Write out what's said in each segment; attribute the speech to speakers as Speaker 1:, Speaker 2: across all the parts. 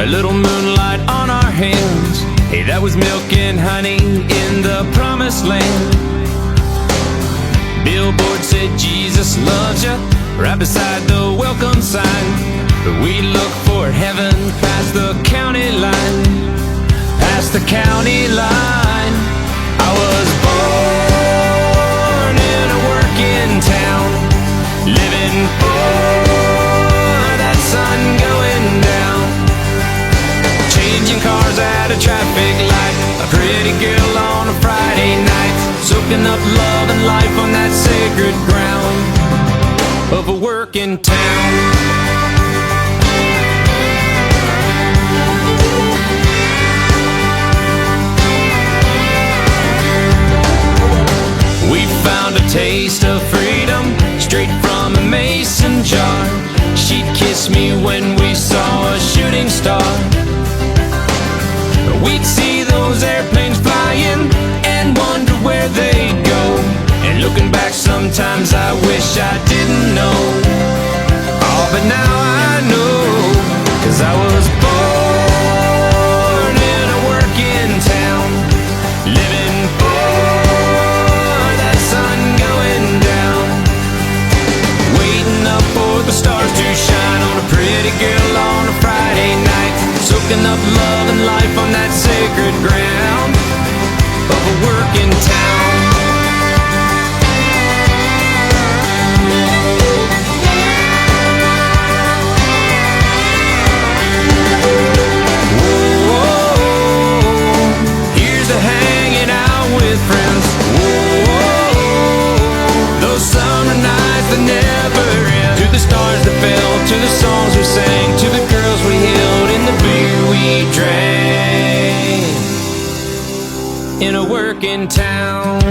Speaker 1: a little moonlight on our hands. Hey, that was milk and honey in the promised land. Billboard said Jesus loves you, right beside the welcome sign. But we look for heaven past the county line. Past the county line. I was born in a working town, living for that sun going down. Changing cars at a traffic light, a pretty girl on a Friday night, soaking up love and life on that sacred ground of a working town. We found a taste of freedom straight from a mason jar. She'd kiss me when we saw a shooting star. We'd see those airplanes flying and wonder where they'd go. And looking back sometimes I wish I didn't know. Oh, but now I know, 'cause I was born in a working town, living for that sun going down, waiting up for the stars to shine on a pretty girl on a Friday night, soaking up love and life on that sacred ground of a working town. Friends, whoa, those summer nights that never end. To the stars that fell, to the songs we sang, to the girls we held, and the beer we drank in a working town.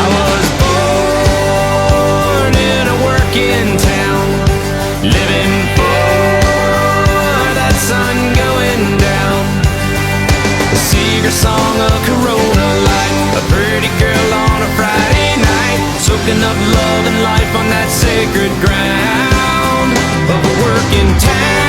Speaker 1: I was born in a working town, living for that sun going down. A secret song, a Corona light, a pretty girl on a Friday night, soaking up love and life on that sacred ground of a working town.